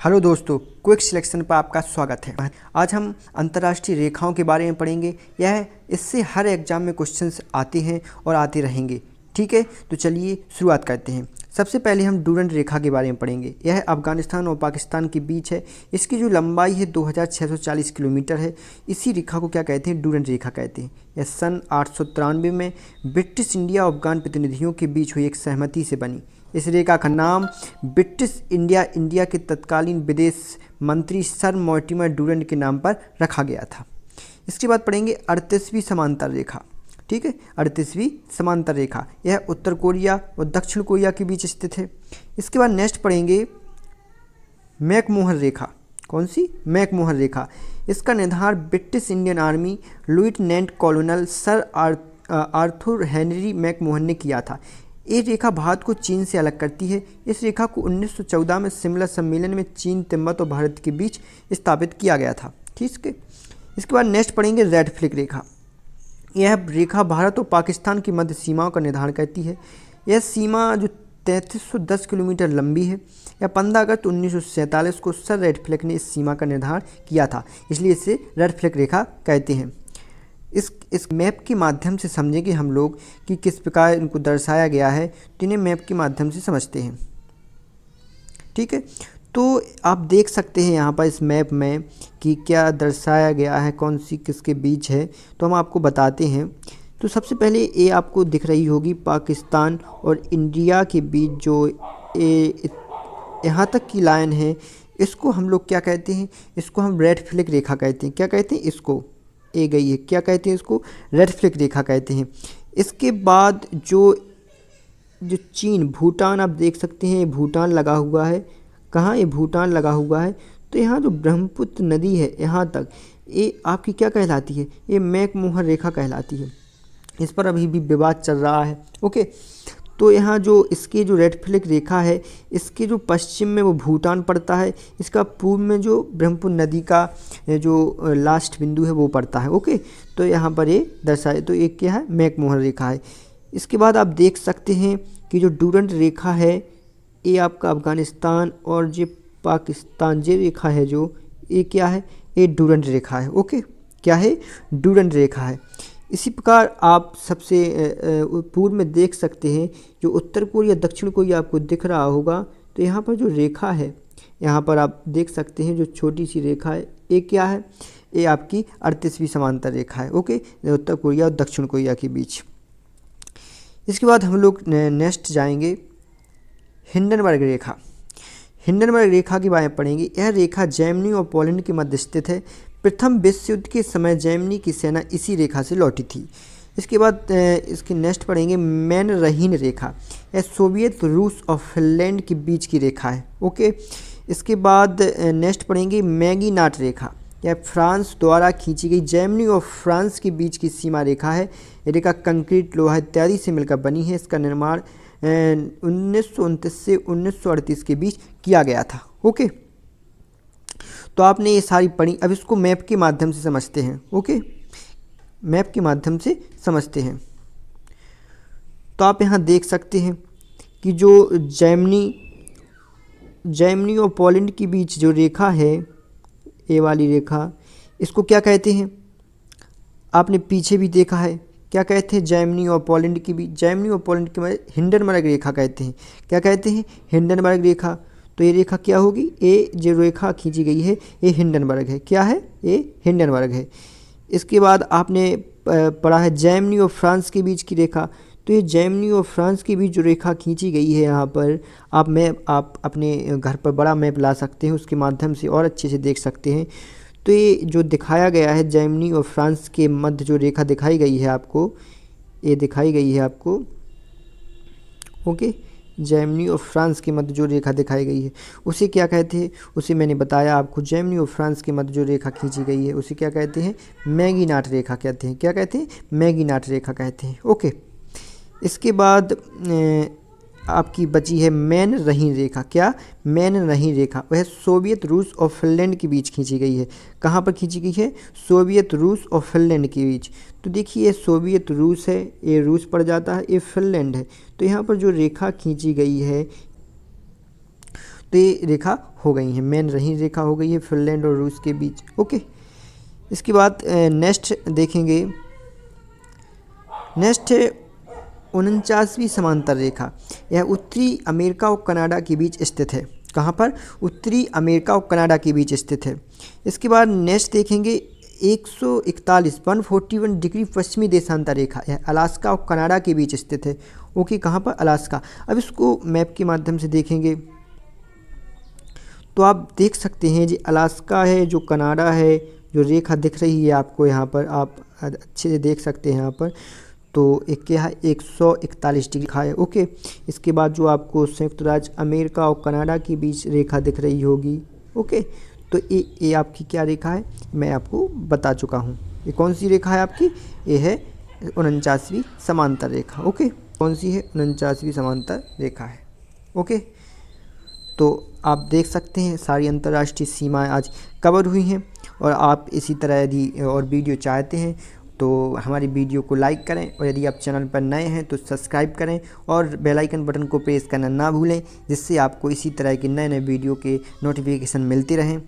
Hello दोस्तों, quick selection पर आपका स्वागत है। आज हम अंतर्राष्ट्रीय रेखाओं के बारे में पढ़ेंगे। यह इससे हर एग्जाम में क्वेश्चंस आते हैं और आते रहेंगे। ठीक है, तो चलिए शुरुआत करते हैं। सबसे पहले हम डूरंड रेखा के बारे में पढ़ेंगे। यह अफगानिस्तान और पाकिस्तान के बीच है। इसकी जो लंबाई है 2640 किलोमीटर है। इसी रेखा को क्या कहते हैं? डूरंड रेखा कहते हैं। यह सन 893 में ब्रिटिश इंडिया और अफगान प्रतिनिधियों के बीच हुई एक सहमति से बनी। इस रेखा का नाम ब्रिटिश इंडिया के तत्कालीन विदेश मंत्री सर मॉर्टिमर डूरंड के नाम पर रखा गया था। इसके बाद पढ़ेंगे 38वीं समांतर रेखा। ठीक है, 38वीं समांतर रेखा, यह उत्तर कोरिया और दक्षिण कोरिया के बीच स्थित है। इसके बाद नेक्स्ट पढ़ेंगे मैकमोहन रेखा। कौन सी? मैकमोहन रेखा। इसका निर्धारण British Indian army lieutenant कॉलोनल sir Arthur Henry McMahon ने किया था। ये रेखा भारत को चीन से अलग करती है। इस रेखा को 1914 में शिमला सम्मेलन में चीन, तिब्बत और भारत के बीच स्थापित किया गया था। ठीक है, इसके बाद नेक्स्ट पढ़ेंगे रेड फ्लैग रेखा। यह रेखा भारत और पाकिस्तान की मध्य सीमाओं का निर्धारण करती है। यह सीमा जो 3310 किलोमीटर लंबी है। यह 15 अगस्त 1947 को सर रेडक्लिफ ने इस सीमा का निर्धारण किया था, इसलिए इसे रेड फ्लैग रेखा कहते हैं। इस मैप के माध्यम से समझेंगे हम लोग कि किस प्रकार इनको दर्शाया गया है, तो इन्हें मैप के माध्यम से समझते हैं। ठीक है, तो आप देख सकते हैं यहाँ पर इस मैप में कि क्या दर्शाया गया है, कौन सी किसके बीच है, तो हम आपको बताते हैं। तो सबसे पहले ये आपको दिख रही होगी पाकिस्तान और इंडिया के बीच जो यहाँ तक की लाइन है, इसको हम लोग क्या कहते हैं? इसको हम रेड फ्लैग रेखा कहते हैं। क्या कहते हैं इसको? ए गई है, क्या कहते हैं इसको? रेड फ्लैग रेखा कहते हैं। इसके बाद जो चीन, भूटान, आप देख सकते हैं भूटान लगा हुआ है। कहाँ? ये भूटान लगा हुआ है। तो यहाँ जो ब्रह्मपुत्र नदी है यहाँ तक, ये आपकी क्या कहलाती है? ये मैकमोहन रेखा कहलाती है। इस पर अभी भी विवाद चल रहा है। ओके, तो यहाँ जो इसके जो रेड फ्लैग रेखा है, इसके जो पश्चिम में वो भूटान पड़ता है, इसका पूर्व में जो ब्रह्मपुत्र नदी का जो लास्ट बिंदु है वो पड़ता है। ओके, तो यहाँ पर ये दर्शाए, तो एक क्या है? मैकमोहन रेखा है। इसके बाद आप देख सकते हैं कि जो डूरंड रेखा है, ये आपका अफगानिस्तान और जो पाकिस्तान ये रेखा है, जो ये क्या है? ये डूरंड रेखा है। ओके, क्या है? डूरंड रेखा है। इसी प्रकार आप सबसे पूर्व में देख सकते हैं जो उत्तर कोरिया, दक्षिण कोरिया आपको दिख रहा होगा। तो यहाँ पर जो रेखा है, यहाँ पर आप देख सकते हैं जो छोटी सी रेखा है, ये क्या है? ये आपकी 38वीं समांतर रेखा है। ओके, उत्तर कोरिया और दक्षिण कोरिया के बीच। इसके बाद हम लोग नेक्स्ट जाएंगे हिंडनबर्ग रेखा। हिंडनबर्ग रेखा के बारे में पढ़ेंगे। यह रेखा जर्मनी और पोलैंड के मध्य स्थित है। प्रथम विश्व युद्ध के समय जर्मनी की सेना इसी रेखा से लौटी थी। इसके बाद इसके नेक्स्ट पढ़ेंगे मैनरहीन रेखा। यह सोवियत, रूस और फिनलैंड के बीच की रेखा है। ओके, इसके बाद नेक्स्ट पढ़ेंगे मैगीनाट रेखा। यह फ्रांस द्वारा खींची गई जर्मनी और फ्रांस के बीच की सीमा रेखा है। यह रेखा कंक्रीट, लोहा इत्यादि से मिलकर बनी है। इसका निर्माण 1929 से 1938 के बीच किया गया था। ओके, तो आपने ये सारी पढ़ी। अब इसको मैप के माध्यम से समझते हैं। ओके, मैप के माध्यम से समझते हैं। तो आप यहाँ देख सकते हैं कि जो जर्मनी और पोलैंड के बीच जो रेखा है, ये वाली रेखा, इसको क्या कहते हैं? आपने पीछे भी देखा है, क्या कहते हैं? जर्मनी और पोलैंड के बीच, जर्मनी और पोलैंड के मध्य हिंडनबर्ग रेखा कहते हैं। क्या कहते हैं? हिंडनबर्ग रेखा। तो ये रेखा क्या होगी? ये जो रेखा खींची गई है, ये हिंडनबर्ग है। क्या है? ये हिंडनबर्ग है। इसके बाद आपने पढ़ा है जर्मनी और फ्रांस के बीच की रेखा। तो ये जर्मनी और फ्रांस के बीच जो रेखा खींची गई है, यहाँ पर आप अपने घर पर बड़ा मैप ला सकते हैं, उसके माध्यम से और अच्छे से देख सकते हैं। तो ये जो दिखाया गया है जर्मनी और फ्रांस के मध्य जो रेखा दिखाई गई है आपको, ये दिखाई गई है आपको। ओके, जर्मनी और फ्रांस के मध्य जो रेखा दिखाई गई है उसे क्या कहते हैं? उसे मैंने बताया आपको। जर्मनी और फ्रांस के मध्य जो रेखा खींची गई है उसे क्या कहते हैं? मैगीनाट रेखा कहते हैं। क्या कहते हैं? मैगीनाट रेखा कहते हैं। ओके, इसके बाद आपकी बची है मैनरहीन रेखा। क्या? मैनरहीन रेखा। वह सोवियत, रूस और फिनलैंड के बीच खींची गई है। कहाँ पर खींची गई है? सोवियत, रूस और फिनलैंड के बीच। तो देखिए, ये सोवियत रूस है, ये रूस पड़ जाता है, ये फिनलैंड है। तो यहाँ पर जो रेखा खींची गई है, तो ये रेखा हो गई है, मेन रही रेखा हो गई है फिनलैंड और रूस के बीच। ओके, इसके बाद नेक्स्ट देखेंगे, नेक्स्ट है 49वीं समांतर रेखा। यह उत्तरी अमेरिका और कनाडा के बीच स्थित है। कहाँ पर? उत्तरी अमेरिका और कनाडा के बीच स्थित है। इसके बाद नेक्स्ट देखेंगे 141 डिग्री पश्चिमी देशांतर रेखा। यह अलास्का और कनाडा के बीच स्थित है। ओके, कहाँ पर? अलास्का। अब इसको मैप के माध्यम से देखेंगे तो आप देख सकते हैं जी, अलास्का है, जो कनाडा है, जो रेखा दिख रही है आपको यहाँ पर, आप अच्छे से देख सकते हैं यहाँ पर, तो एक क्या है 141 डिग्री रेखा है। ओके, इसके बाद जो आपको संयुक्त राज्य अमेरिका और कनाडा के बीच रेखा दिख रही होगी। ओके, तो ये आपकी क्या रेखा है, मैं आपको बता चुका हूँ। ये कौन सी रेखा है आपकी? ये है 49वीं समांतर रेखा। ओके, कौन सी है? 49वीं समांतर रेखा है। ओके, तो आप देख सकते हैं सारी अंतर्राष्ट्रीय सीमाएं आज कवर हुई हैं। और आप इसी तरह यदि और वीडियो चाहते हैं तो हमारी वीडियो को लाइक करें, और यदि आप चैनल पर नए हैं तो सब्सक्राइब करें और बेल आइकन बटन को प्रेस करना ना भूलें, जिससे आपको इसी तरह के नए नए वीडियो के नोटिफिकेशन मिलते रहें।